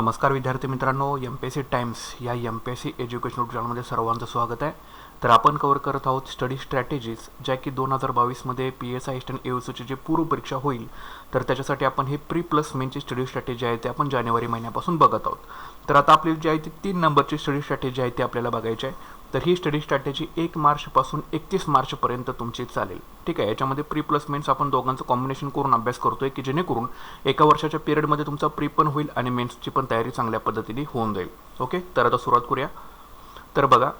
नमस्कार विद्यार्थी मित्रांनो, एम-पी-एस-सी टाइम्स या एम-पी-एस-सी एज्युकेशनल चॅनलमध्ये सर्वांचं स्वागत आहे. तर आपण कव्हर करत आहोत स्टडी स्ट्रॅटेजीज, ज्या की 2022मध्ये PSI ईस्टर्न AOCची जी पूर्व परीक्षा होईल, तर त्याच्यासाठी आपण हे प्री प्लस मेनची स्टडी स्ट्रॅटेजी आहे ते आपण जानेवारी महिन्यापासून बघत आहोत. तर आता आपली जी आहे ती 3 नंबरची स्टडी स्ट्रॅटेजी आहे ती आपल्याला बघायची आहे. तर ही स्टडी स्ट्रॅटेजी 1 मार्चपासून 31 मार्चपर्यंत तुमची चालेल. ठीक आहे. याच्यामध्ये प्री प्लस मेन्स आपण दोघांचं कॉम्बिनेशन करून अभ्यास करतोय की जेणेकरून एका वर्षाच्या पिरियडमध्ये तुमचा प्री पण होईल आणि मेन्सची पण तयारी चांगल्या पद्धतीने होऊन जाईल. ओके, तर आता सुरुवात करूया. तर बघा,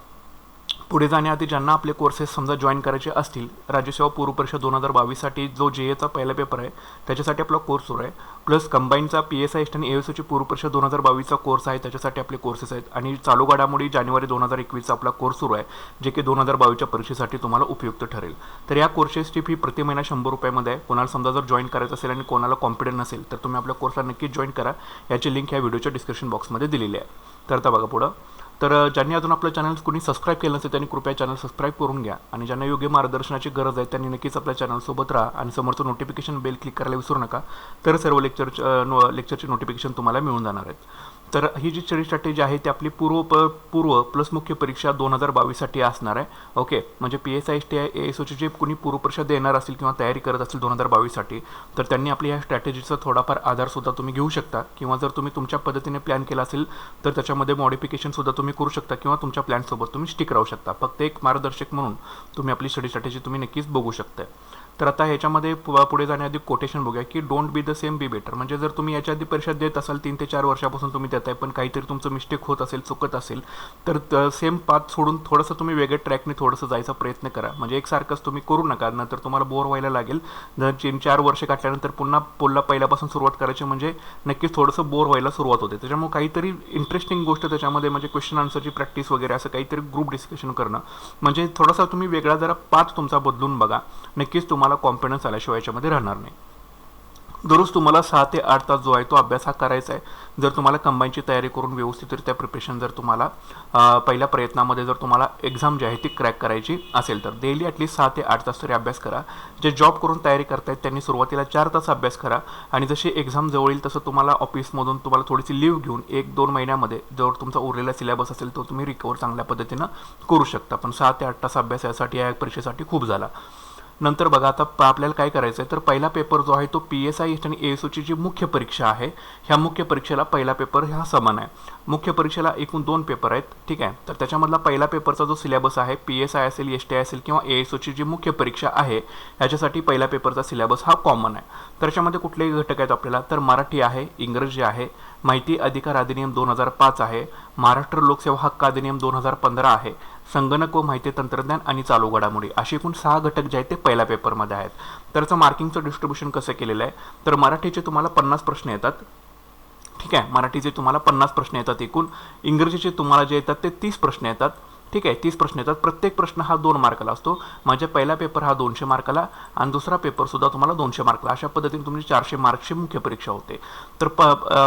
पुढे जाण्याआधी ज्यांना आपले कोर्सेस समजा जॉईन करायचे असतील, राज्यसेवा पूर्व परीक्षा 2022साठी जो JA चा पहिला पेपर आहे त्याच्यासाठी आपला कोर्स सुरू आहे, प्लस कंबाईनचा PSI ईस्टर्न AOCची पूर्व परीक्षा 2022चा कोर्स आहे त्याच्यासाठी आपले कोर्सेस आहेत, आणि चालू घडामोडी जानेवारी 2021चा आपला कोर्स सुरू आहे जे की 2022च्या परीक्षेसाठी तुम्हाला उपयुक्त ठरेल. तर या कोर्सेसची फी प्रति महिना 100 रुपयामध्ये आहे. कोणाला समजा जर जॉईन करायचं असेल आणि कोणाला कॉन्फिडंट नसेल तर तुम्ही आपल्या कोर्सला नक्कीच जॉईन करा. याची लिंक ह्या व्हिडिओच्या डिस्क्रिप्शन बॉक्समध्ये दिलेली आहे. तर आता बघा पुढं. तर ज्यांनी अजून आपलं चॅनल कोणी सबस्क्राईब केलं नसेल त्यांनी कृपया चॅनल सबस्क्राईब करून घ्या, आणि ज्यांना योग्य मार्गदर्शनाची गरज आहे त्यांनी नक्कीच आपल्या चॅनलसोबत राहा आणि समोरचं नोटिफिकेशन बेल क्लिक करायला विसरू नका. तर सर्व लेक्चरचे नोटिफिकेशन तुम्हाला मिळून जाणार आहेत. तर ही जी स्टडी स्ट्रॅटेजी आहे ती आपली पूर्व प्लस मुख्य परीक्षा 2022साठी असणार आहे. ओके, म्हणजे PSI AOCची जे कोणी पूर्व परीक्षा देणार असेल किंवा तयारी करत असेल 2022साठी, तर त्यांनी आपली ह्या स्ट्रॅटेजीचा थोडाफार आधारसुद्धा तुम्ही घेऊ शकता, किंवा जर तुम्ही तुमच्या पद्धतीने प्लॅन केला असेल तर त्याच्यामध्ये मॉडिफिकेशनसुद्धा तुम्ही करू शकता किंवा तुमच्या प्लॅनसोबत तुम्ही स्टिक राहू शकता. फक्त एक मार्गदर्शक म्हणून तुम्ही आपली स्टडी स्ट्रॅटेजी तुम्ही नक्कीच बघू शकता. तर आता ह्याच्यामध्ये पुढे जाण्याआधी कोटेशन बघूया की don't be the same be better. म्हणजे जर तुम्ही याच्या आधी परीक्षा देत असाल 3 ते 4 वर्षापासून तुम्ही देताय, पण काहीतरी तुमचं मिस्टेक होत असेल, चुकत असेल, तर सेम पाथ सोडून थोडंसं तुम्ही वेगळ्या ट्रॅकने थोडंसं जायचा प्रयत्न करा. म्हणजे एकसारखंच तुम्ही करू नका, नंतर तुम्हाला बोर व्हायला लागेल. जर 3-4 वर्ष काढल्यानंतर पुन्हा पहिल्यापासून सुरुवात करायची म्हणजे नक्कीच थोडंसं बोर व्हायला सुरुवात होते. त्याच्यामुळे काहीतरी इंटरेस्टिंग गोष्ट त्याच्यामध्ये म्हणजे क्वेश्चन आन्सरची प्रॅक्टिस वगैरे असं काहीतरी ग्रुप डिस्कशन करणं, म्हणजे थोडासा तुम्ही वेगळा जरा पाथ तुमचा बदलून बघा. नक्कीच तुम्हाला कॉन्फिडन्स आल्याशिवाय याच्यामध्ये राहणार नाही. दररोज तुम्हाला 6 ते 8 तास जो आहे तो अभ्यास हा करायचा आहे. जर तुम्हाला कंबाईनची तयारी करून व्यवस्थितरित्या प्रिपरेशन जर तुम्हाला पहिल्या प्रयत्नामध्ये जर तुम्हाला एक्झाम जी आहे ती क्रॅक करायची असेल तर डेली ॲटलीस्ट 6 ते 8 तास तरी अभ्यास करा. जे जॉब करून तयारी करतायत त्यांनी सुरुवातीला 4 तास अभ्यास करा, आणि जशी एक्झाम जवळ येईल तसं तुम्हाला ऑफिसमधून तुम्हाला थोडीशी लीव्ह घेऊन 1-2 महिन्यामध्ये जर तुमचा उरलेला सिलेबस असेल तो तुम्ही रिकवर चांगल्या पद्धतीनं करू शकता. पण 6 ते 8 तास अभ्यास यासाठी या परीक्षेसाठी खूप झाला. नंतर बघा, आता आपल्याला काय करायचं आहे, तर पहिला पेपर जो आहे तो PSI ईस्टर्न AOCची जी मुख्य परीक्षा आहे, ह्या मुख्य परीक्षेला पहिला पेपर हा समान आहे. मुख्य परीक्षेला एकूण 2 पेपर आहेत. ठीक आहे. तर त्याच्यामधला पहिला पेपरचा जो सिलेबस आहे, PSI असेल, STI असेल किंवा AOCची जी मुख्य परीक्षा आहे ह्याच्यासाठी पहिल्या पेपरचा सिलेबस हा कॉमन आहे. तर त्याच्यामध्ये कुठलेही घटक आहेत आपल्याला, तर मराठी आहे, इंग्रजी आहे, माहिती अधिकार अधिनियम 2005 आहे, महाराष्ट्र लोकसेवा हक्क अधिनियम 2015 आहे, संगणक व माहिती तंत्रज्ञान आणि चालू घडामोडी, असे एकूण 6 घटक जे आहेत ते पहिल्या पेपरमध्ये आहेत. तर त्याचं मार्किंगचं डिस्ट्रीब्युशन कसं केलेलं आहे, तर मराठीचे तुम्हाला 50 प्रश्न येतात. ठीक आहे. मराठीचे तुम्हाला 50 प्रश्न येतात एकूण. इंग्रजीचे तुम्हाला जे येतात ते 30 प्रश्न येतात. ठीक आहे. 30 प्रश्न येतात. प्रत्येक प्रश्न हा 2 मार्काला असतो. म्हणजे पहिला पेपर हा 200 मार्काला आणि दुसरा पेपरसुद्धा तुम्हाला 200 मार्काला. अशा पद्धतीने तुमची 400 मार्क्सची मुख्य परीक्षा होते. तर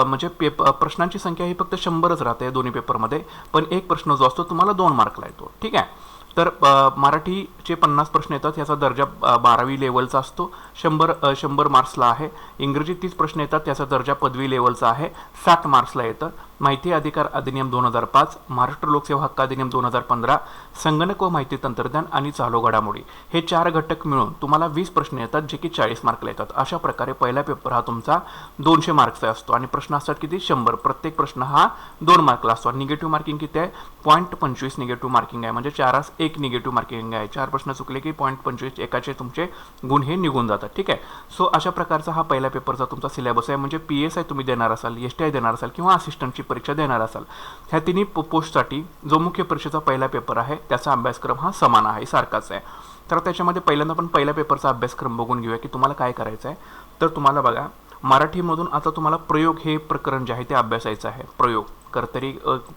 म्हणजे प्रश्नांची संख्या ही फक्त 100च राहते दोन्ही पेपरमध्ये, पण एक प्रश्न जो असतो तुम्हाला 2 मार्कला येतो. ठीक आहे. तर मराठीचे 50 प्रश्न येतात, याचा दर्जा 12वी लेवलचा असतो, 100 मार्क्सला आहे. इंग्रजी 30 प्रश्न येतात, त्याचा दर्जा पदवी लेवलचा आहे, 60 मार्क्सला येतं. माहिती अधिकार अधिनियम 2005, महाराष्ट्र लोकसेवा हक्क अधिनियम 2015, संगणक व माहिती तंत्रज्ञान आणि चालू घडामोडी, हे 4 घटक मिळून तुम्हाला 20 प्रश्न येतात जे की 40 मार्कला येतात. अशा प्रकारे पहिला पेपर हा तुमचा 200 मार्क्सचा असतो आणि प्रश्न असतात किती, 100. प्रत्येक प्रश्न हा 2 मार्कला असतो. निगेटिव्ह मार्किंग किती आहे, 0.25 निगेटिव्ह मार्किंग आहे. म्हणजे 4 1 निगेटिव्ह मार्किंग आहे. 4 प्रश्न चुकले की 0.25 एकाचे तुमचे गुण हे निघून जातात. ठीक आहे. सो अशा प्रकारचा हा पहिल्या पेपरचा तुमचा सिलेबस आहे. म्हणजे PSI तुम्ही देणार असाल, STI देणार असाल किंवा असिस्टंटची परीक्षा देणार असाल, ह्या तिन्ही पोस्टसाठी जो मुख्य परीक्षेचा पहिला पेपर आहे त्याचा अभ्यासक्रम हा समान आहे, सारखाच आहे. तर त्याच्यामध्ये पहिल्यांदा आपण पहिल्या पेपरचा अभ्यासक्रम बघून घेऊया की तुम्हाला काय करायचं आहे. तर तुम्हाला बघा, मराठीमधून आता तुम्हाला प्रयोग हे प्रकरण जे आहे ते अभ्यासायचं आहे. प्रयोग कर्तरी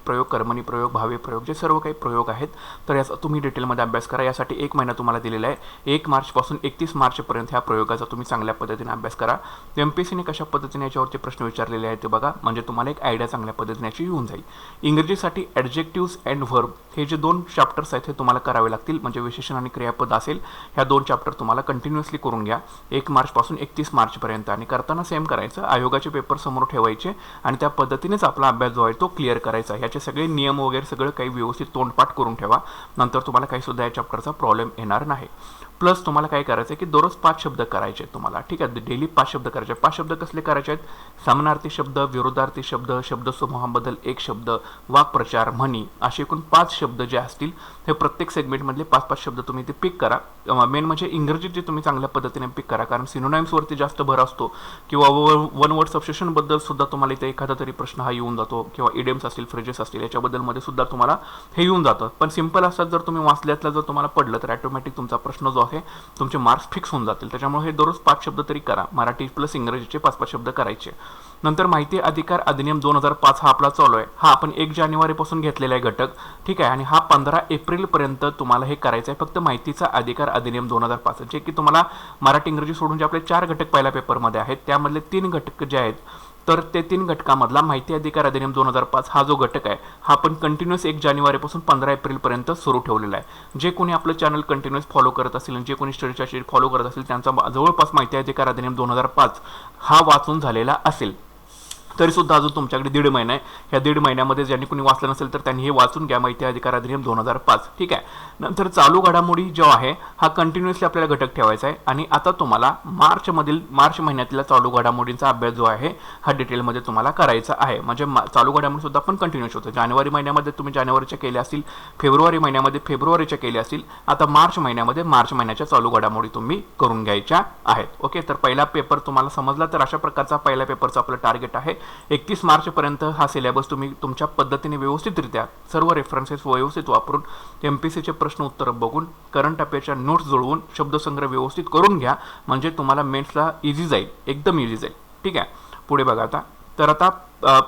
प्रयोग, कर्मणी प्रयोग, भावी प्रयोग, जे सर्व काही प्रयोग आहेत तर याचा तुम्ही डिटेलमध्ये अभ्यास करा. यासाठी 1 महिना तुम्हाला दिलेला आहे. 1 मार्चपासून 31 मार्चपर्यंत ह्या प्रयोगाचा तुम्ही चांगल्या पद्धतीने अभ्यास करा. MPSCने कशा पद्धतीने याच्यावरती प्रश्न विचारलेले आहेत ते बघा, म्हणजे तुम्हाला एक आयडिया चांगल्या पद्धतीने याची येऊन जाईल. इंग्रजीसाठी ॲडजेक्टिव्स अँड व्हर्ब हे जे 2 चॅप्टर्स आहेत हे तुम्हाला करावे लागतील, म्हणजे विशेषण आणि क्रियापद असेल. ह्या 2 चॅप्टर तुम्हाला कंटिन्युअसली करून घ्या 1 मार्चपासून 31 मार्चपर्यंत. आणि करताना सेम करायचं, आयोगाचे पेपर समोर ठेवायचे आणि त्या पद्धतीनेच आपला अभ्यास जो आहे तो क्लिअर करायचा. याचे सगळे नियम वगैरे सगळं काही व्यवस्थित तोंडपाठ करून ठेवा, नंतर तुम्हाला काही सुद्धा या चॅप्टरचा प्रॉब्लेम येणार नाही. प्लस तुम्हाला काय करायचं आहे की दररोज 5 शब्द करायचे आहेत तुम्हाला, ठीक आहे. डेली 5 शब्द करायचे. 5 शब्द कसले करायचे आहेत? समानार्थी शब्द, विरोधार्थी शब्द, शब्दसमूहाबद्दल 1 शब्द, वाक्प्रचार, म्हणी, असे एकूण 5 शब्द जे असतील हे प्रत्येक सेगमेंटमधले 5-5 शब्द तुम्ही ते पिक करा. मेन म्हणजे इंग्रजीत जे तुम्ही चांगल्या पद्धतीने पिक करा, कारण सिनोनाइम्सवरती जास्त भर असतो किंवा वन वर्ड सबस्टिट्यूशनबद्दल सुद्धा तुम्हाला इथे एखादा तरी प्रश्न हा येऊन जातो, किंवा इडियम्स असतील, फ्रेजेस असतील, याच्याबद्दलमध्ये सुद्धा तुम्हाला हे येऊन जातं. पण सिंपल असतात जर तुम्ही वाचल्यातलं जर तुम्हाला पडलं तर ऑटोमॅटिक तुमचा प्रश्न जो आहे तुमचे मार्क्स फिक्स होऊन जातील. त्याच्यामुळे हे दररोज 5 शब्द तरी करा. मराठी प्लस इंग्रजीचे 5-5 शब्द करायचे. नंतर माहिती अधिकार अधिनियम 2005 हा आपला चालू आहे. हा आपण 1 जानेवारीपासून घेतलेला आहे घटक, ठीक आहे. आणि हा 15 एप्रिलपर्यंत तुम्हाला हे करायचं आहे. फक्त माहितीचा अधिकार अधिनियम 2005, जे की तुम्हाला मराठी इंग्रजी सोडून जे आपले 4 घटक पहिल्या पेपरमध्ये आहेत त्यामधले 3 घटक जे आहेत तर ते 3 घटकामधला माहिती अधिकार अधिनियम 2005 हा जो घटक आहे हा आपण कंटिन्युअस 1 जानेवारीपासून 15 एप्रिलपर्यंत सुरू ठेवलेला आहे. जे कोणी आपलं चॅनल कंटिन्युअस फॉलो करत असेल आणि जे कोणी स्टडीच्या शीट फॉलो करत असेल त्यांचा जवळपास माहिती अधिकार अधिनियम 2005 हा वाचून झालेला असेल. तरी सुद्धा अजून तुमच्याकडे 1.5 महिना आहे. ह्या 1.5 महिन्यामध्ये ज्यांनी कोणी वाचलं नसेल तर त्यांनी हे वाचून घ्या, माहिती अधिकार अधिनियम 2005, ठीक आहे. नंतर चालू घडामोडी जो आहे हा कंटिन्युअसली आपल्याला घटक ठेवायचा आहे. आणि आता तुम्हाला मार्च महिन्यातल्या चालू घडामोडींचा अभ्यास जो आहे हा डिटेलमध्ये तुम्हाला करायचा आहे. म्हणजे चालू घडामोडी सुद्धा पण कंटिन्युअस होतं. जानेवारी महिन्यामध्ये तुम्ही जानेवारीच्या केल्या असतील, फेब्रुवारी महिन्यामध्ये फेब्रुवारीच्या केल्या असतील, आता मार्च महिन्यामध्ये मार्च महिन्याच्या चालू घडामोडी तुम्ही करून घ्यायच्या आहेत. ओके, तर पहिला पेपर तुम्हाला समजला. तर अशा प्रकारचा पहिल्या पेपरचा आपलं टार्गेट आहे. 31 मार्चपर्यंत हा सिलेबस तुम्ही तुमच्या पद्धतीने व्यवस्थितरित्या सर्व रेफरन्सेस व्यवस्थित वापरून MPSCचे प्रश्न उत्तर बघून करंट अफेअरच्या नोट्स जुळवून शब्दसंग्रह व्यवस्थित करून घ्या, म्हणजे तुम्हाला मेन्सला इझी जाईल, एकदम इझी जाईल, ठीक आहे. पुढे बघा आता. तर आता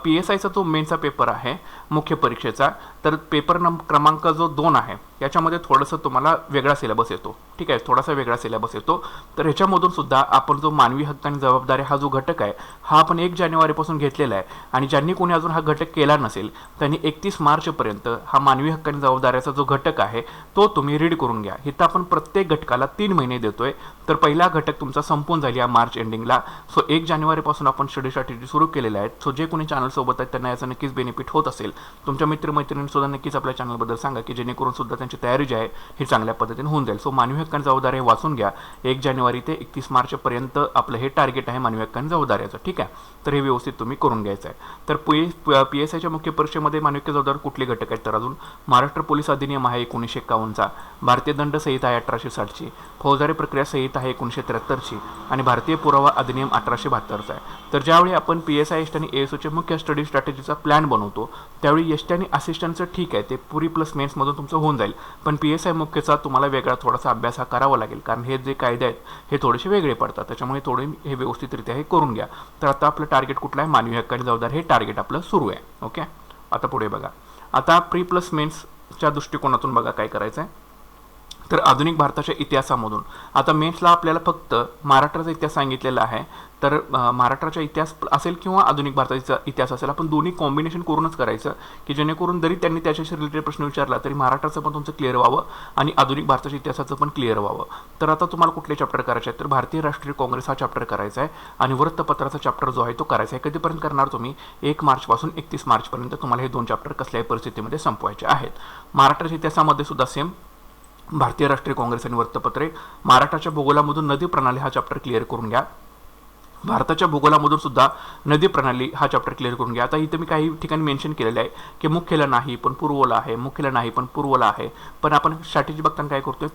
PSIचा जो मेनचा पेपर आहे मुख्य परीक्षेचा, तर पेपर क्रमांक जो 2 आहे याच्यामध्ये थोडंसं तुम्हाला वेगळा सिलेबस येतो, ठीक आहे. थोडासा वेगळा सिलेबस येतो. तर ह्याच्यामधून सुद्धा आपण जो मानवी हक्क आणि जबाबदारी हा जो घटक आहे हा आपण 1 जानेवारीपासून घेतलेला आहे. आणि ज्यांनी कोणी अजून हा घटक केला नसेल त्यांनी 31 मार्चपर्यंत हा मानवी हक्क आणि जबाबदाऱ्याचा जो घटक आहे तो तुम्ही रीड करून घ्या. इथं आपण प्रत्येक घटकाला 3 महिने देतोय. तर पहिला घटक तुमचा संपून जाईल या मार्च एंडिंगला. सो 1 जानेवारीपासून आपण स्टडी स्ट्रॅटेजी सुरू केलेल्या आहेत. सो जे कोणी चॅनल सोबत आहेत त्यांना याचा नक्कीच बेनिफिट होत असेल. तुमच्या मित्रमैत्रिणींनी सुद्धा नक्कीच आपल्या चॅनलबद्दल सांगा की जेणेकरून सुद्धा त्यांची तयारी जी आहे ही चांगल्या पद्धतीने होऊन जाईल. सो मानवी हक्क आणि जबाबदारी वाचून घ्या. 1 जानेवारी ते 31 मार्चपर्यंत आपलं हे टार्गेट आहे मानवी हक्क आणि जबाबदाऱ्याचं, ठीक आहे. तर हे व्यवस्थित तुम्ही करून घ्यायचं आहे. तर PSIच्या मुख्य परीक्षेमध्ये मानवी हक्क जबाबदारी कुठले घटक आहेत तर अजून महाराष्ट्र पोलीस अधिनियम आहे 1951चा, भारतीय दंड संहिता आहे 1860ची, फौजदारी प्रक्रिया संहिता आहे 1973ची आणि भारतीय पुरावा अधिनियम 1872चा आहे. तर ज्यावेळी आपण PSI एसटी आणि ASOचे मुख्य स्टडी स्ट्रॅटेजीचा प्लॅन बनवतो त्यावेळी एसटी आणि असिस्टंटचं ठीक आहे ते पुरी प्लस मेन्समधून तुमचं होऊन जाईल. पण PSI मुख्यचा तुम्हाला वेगळा थोडासा अभ्यास हा करावा लागेल, कारण हे जे कायदे आहेत हे थोडेसे वेगळे पडतात. त्याच्यामुळे थोडे हे व्यवस्थितरित्या हे करून घ्या. तर आता आपलं टार्गेट कुठलं आहे? मानवी हक्क आणि जबाबदारी हे टार्गेट आपलं सुरू आहे. ओके, आता पुढे बघा. आता प्री प्लस मेन्सच्या दृष्टिकोनातून बघा काय करायचं आहे. तर आधुनिक भारताच्या इतिहासामधून आता मेन्सला आपल्याला फक्त महाराष्ट्राचा इतिहास सांगितलेला आहे. तर महाराष्ट्राचा इतिहास असेल किंवा आधुनिक भारताचा इतिहास असेल, आपण दोन्ही कॉम्बिनेशन करूनच करायचं की जेणेकरून जरी त्यांनी त्याच्याशी रिलेटेड प्रश्न विचारला तरी महाराष्ट्राचं पण तुमचं क्लिअर व्हावं आणि आधुनिक भारताच्या इतिहासाचं पण क्लिअर व्हावं. तर आता तुम्हाला कुठले चॅप्टर करायचे आहेत तर भारतीय राष्ट्रीय काँग्रेस हा चॅप्टर करायचा आहे आणि वृत्तपत्राचा चॅप्टर जो आहे तो करायचा आहे. कधीपर्यंत करणार तुम्ही? 1 मार्चपासून 31 मार्चपर्यंत तुम्हाला हे 2 चॅप्टर कसल्याही परिस्थितीमध्ये संपवायचे आहेत. महाराष्ट्राच्या इतिहासामध्ये सुद्धा सेम भारतीय राष्ट्रीय काँग्रेस आणि वृत्तपत्रे. महाराष्ट्राच्या भूगोलामधून नदी प्रणाली हा चॅप्टर क्लिअर करून घ्या. भारताच्या भूगोलामधून सुद्धा नदी प्रणाली हा चॅप्टर क्लिअर करून घ्या. आता इथं मी काही ठिकाणी मेन्शन केलेलं आहे की मुख्यला नाही पण पूर्वला आहे, मुख्यला नाही पण पूर्वला आहे. पण आपण स्ट्रॅटेजी बघताना काय करतोय?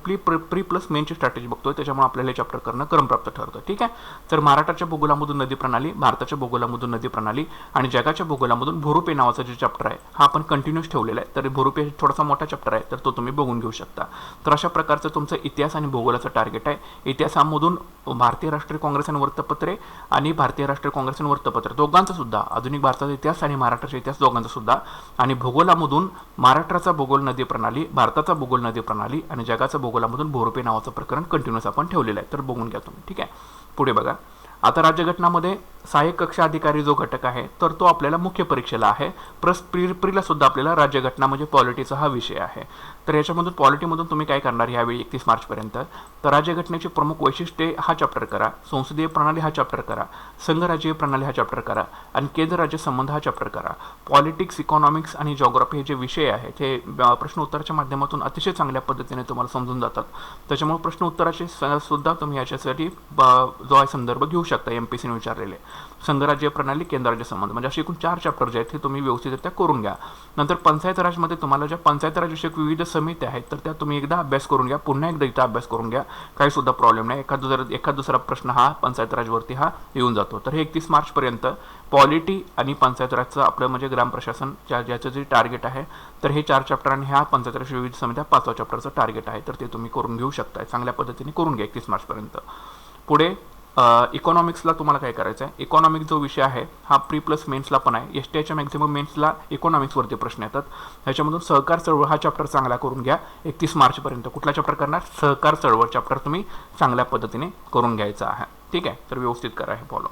प्री प्लस मेनची स्ट्रॅटेजी बघतोय, त्याच्यामुळे आपल्याला हे चॅप्टर करणं क्रमप्राप्त ठरतं, ठीक आहे. तर महाराष्ट्राच्या भूगोलामधून नदी प्रणाली, भारताच्या भूगोलामधून नदी प्रणाली आणि जगाच्या भूगोलामधून भूरूपे नावाचा जे चॅप्टर आहे हा आपण कंटिन्यूस ठेवलेला आहे. तर भूरूपे थोडासा मोठा चॅप्टर आहे तर तो तुम्ही बघून घेऊ शकता. तर अशा प्रकारचं तुमचं इतिहास आणि भूगोलाचं टार्गेट आहे. इतिहासामधून भारतीय राष्ट्रीय काँग्रेस आणि वृत्तपत्रे आणि भारतीय राष्ट्रीय काँग्रेस आणि वृत्तपत्र दोघांचा सुद्धा, आधुनिक भारताचा इतिहास आणि महाराष्ट्राचा इतिहास दोघांचा सुद्धा, आणि भूगोलामधून महाराष्ट्राचा भूगोल नदी प्रणाली, भारताचा भूगोल नदी प्रणाली आणि जगाचा भूगोलामधून भोरपे नावाचं प्रकरण कंटिन्यूस आपण ठेवलेलं आहे, तर बघून घ्या तुम्ही. ठीक आहे, पुढे बघा. आता राज्यघटनामध्ये सहाय्यक कक्ष अधिकारी जो घटक आहे तर तो आपल्याला मुख्य परीक्षेला आहे, प्लस प्रीला सुद्धा आपल्याला राज्यघटना म्हणजे पॉलिटीचा हा विषय आहे. तर याच्यामधून पॉलिटीमधून तुम्ही काय करणार यावेळी 31 मार्चपर्यंत, तर राज्यघटनेची प्रमुख वैशिष्ट्ये हा चॅप्टर करा, संसदीय प्रणाली हा चॅप्टर करा, संघराज्यीय प्रणाली हा चॅप्टर करा आणि केंद्र राज्य संबंध हा चॅप्टर करा. पॉलिटिक्स, इकॉनॉमिक्स आणि जॉग्राफी हे जे विषय आहेत हे प्रश्न उत्तराच्या माध्यमातून अतिशय चांगल्या पद्धतीने तुम्हाला समजून जातात. त्याच्यामुळे प्रश्न उत्तराचे सुद्धा तुम्ही याच्यासाठी जो आहे संदर्भ घेऊ शकता MPSCने विचारलेले. संघराज्य प्रणाली, केंद्र राज्य संबंध, म्हणजे असे एकूण 4 चॅप्टर जे आहेत हे तुम्ही व्यवस्थितरित्या करून घ्या. नंतर पंचायत राजमध्ये तुम्हाला ज्या पंचायत राज विषयक विविध समित्या आहेत तर त्या तुम्ही एकदा अभ्यास करून घ्या, पुन्हा एकदा इथं अभ्यास करून घ्या, काही सुद्धा प्रॉब्लेम नाही. एखाद दुसरा प्रश्न हा पंचायत राजवरती हा येऊन जातो. तर हे 31 मार्चपर्यंत पॉलिटी आणि पंचायत राजचं आपलं म्हणजे ग्राम प्रशासन ज्याचं जे टार्गेट आहे तर हे 4 चॅप्टर आणि ह्या पंचायत राज विविध समित्या 5व्या चॅप्टरचं टार्गेट आहे, तर ते तुम्ही करून घेऊ शकता. चांगल्या पद्धतीने करून घ्या 31 मार्चपर्यंत. पुढे इकॉनॉमिक्सला तुम्हाला काय करायचं आहे, इकॉनॉमिक्स जो विषय आहे हा प्री प्लस मेन्सला पण आहे. STIच्या मॅक्झिमम मेन्सला इकॉनॉमिक्सवरती प्रश्न येतात. ह्याच्यामधून सहकार चळवळ हा चॅप्टर चांगला करून घ्या 31 मार्चपर्यंत. कुठला चॅप्टर करणार, सहकार चळवळ चॅप्टर तुम्ही चांगल्या पद्धतीने करून घ्यायचा आहे. ठीक आहे, तर व्यवस्थित करा हे फॉलो.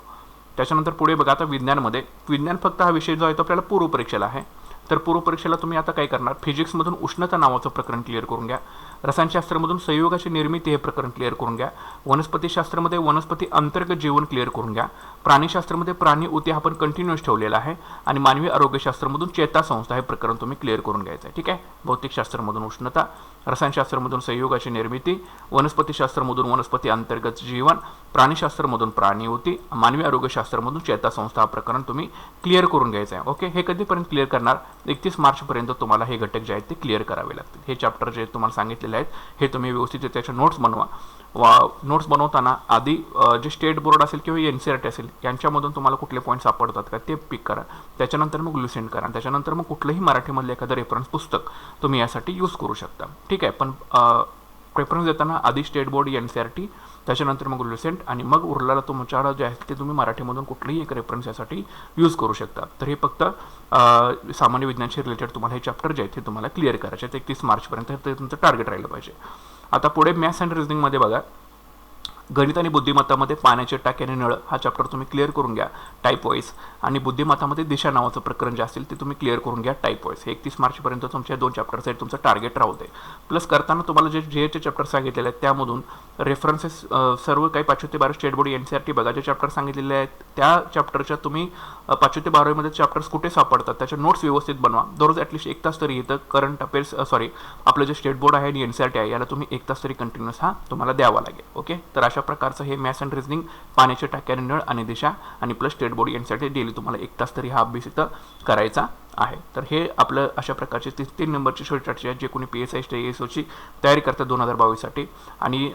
त्याच्यानंतर पुढे बघा, आता विज्ञानमध्ये, विज्ञान फक्त हा विषय जो आहे तो आपल्याला पूर्व परीक्षेला आहे. तर पूर्व परीक्षेला तुम्ही आता काय करणार, फिजिक्समधून उष्णता नावाचं प्रकरण क्लिअर करून घ्या, रसायनशास्त्रामधून संयोगाची निर्मिती हे प्रकरण क्लिअर करून घ्या, वनस्पतीशास्त्रामध्ये वनस्पती अंतर्गत जीवन क्लिअर करून घ्या, प्राणीशास्त्रामध्ये प्राणी ऊती हा पण कंटिन्यूअस ठेवलेला आहे, आणि मानवी आरोग्यशास्त्रामधून चेतासंस्था हे प्रकरण तुम्ही क्लिअर करून घ्यायचं आहे. ठीक आहे, भौतिकशास्त्रामधून उष्णता, रसायनशास्त्रामधून संयोगाची निर्मिती, वनस्पतीशास्त्रामधून वनस्पती अंतर्गत जीवन, प्राणीशास्त्रामधून प्राणी ऊती, मानवी आरोग्यशास्त्रामधून चेतासंस्था हा प्रकरण तुम्ही क्लिअर करून घ्यायचं आहे. ओके, हे कधीपर्यंत क्लिअर करणार, 31 मार्चपर्यंत तुम्हाला हे घटक जे आहेत ते क्लिअर करावे लागतील. हे चॅप्टर जे तुम्हाला सांगितलेले आहेत हे तुम्ही व्यवस्थित त्याच्या नोट्स बनवा. नोट्स बनवताना आधी जे स्टेट बोर्ड असेल किंवा NCERT असेल यांच्यामधून तुम्हाला कुठले पॉईंट सापडतात का ते पिक करा, त्याच्यानंतर मग लुसेंट करा, त्याच्यानंतर मग कुठलंही मराठीमधलं एखादं रेफरन्स पुस्तक तुम्ही यासाठी यूज करू शकता. ठीक आहे, पण प्रेफरन्स देताना आधी स्टेट बोर्ड, NCERT, त्याच्यानंतर मग लुसेंट, आणि मग उरलेला तुमच्याला जे आहे ते तुम्ही मराठीमधून कुठलंही एक रेफरन्स यासाठी यूज करू शकता. तर हे फक्त सामान्य विज्ञानशी रिलेटेड तुम्हाला हे चॅप्टर जे आहेत ते तुम्हाला क्लिअर करायचे आहेत 31 मार्चपर्यंत, ते तुमचं टार्गेट राहिलं पाहिजे. आता पुढे मॅथ्स अँड रिझनिंगमध्ये बघा, गणित आणि बुद्धिमत्तामध्ये पाण्याचे टाके आणि नळ हा चॅप्टर तुम्ही क्लिअर करून घ्या टाईप वाईज, आणि बुद्धिमत्तामध्ये दिशा नावाचं प्रकरण जे असेल ते तुम्ही क्लिअर करून घ्या टाईप वाईज. हे 31 मार्चपर्यंत तुमच्या 2 चॅप्टरसाठी तुमचं टार्गेट राहते. प्लस करताना तुम्हाला जे GAचे चॅप्टर सांगितलेले आहेत त्यामधून रेफरन्सेस सर्व काही 5वी ते 12 स्टेट बोर्ड, NCERT बघा, जे चॅप्टर सांगितलेले आहेत त्या चॅप्टरच्या तुम्ही 5वी ते 12वीमध्ये चॅप्टर्स कुठे सापडतात त्याच्या नोट्स व्यवस्थित बनवा. दररोज ॲटलिस्ट 1 तास तरी इथं करंट अफेअर्स आपलं जे स्टेट बोर्ड आहे आणि NCERT आहे याला तुम्ही 1 तास तरी कंटिन्यूअस हा तुम्हाला द्यावा लागेल. ओके, तर अशा प्रकारचं हे मॅथ्स अँड रिझनिंग, पाण्याचे टाके आणि नळ आणि दिशा आणि plus state board, NCERT daily तुम्हाला 1 तास तरी हा अभ्यास इथं करायचा आहे. तर हे आपलं अशा प्रकारचे 3 नंबरची शॉर्ट स्ट्रॅटेजी आहे जे कोणी PSI ASOची तयारी करतात 2022साठी, आणि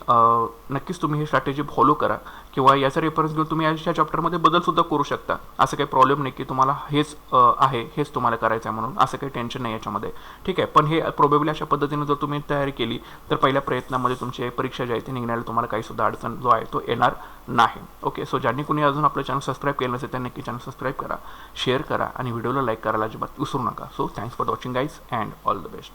नक्कीच तुम्ही ही स्ट्रॅटेजी फॉलो करा, किंवा याचा रेफरन्स घेऊन तुम्ही या चॅप्टरमध्ये बदलसुद्धा करू शकता. असं काही प्रॉब्लेम नाही की तुम्हाला हेच आहे हेच तुम्हाला करायचं आहे म्हणून, असं काही टेन्शन नाही याच्यामध्ये. ठीक आहे, पण हे प्रोबेबली अशा पद्धतीने जर तुम्ही तयारी केली तर पहिल्या प्रयत्नामध्ये तुमची परीक्षा जी आहे ती निघण्याला तुम्हाला काही सुद्धा अडचण जो आहे तो येणार नाही. ओके, सो ज्यांनी कोणी अजून आपलं चॅनल सबस्क्राईब केलं नसेल त्यांनी नक्की चॅनल सबस्क्राईब करा, शेअर करा आणि व्हिडिओला लाईक करायला अजिबात विसरू नका. So thanks for watching guys and all the best.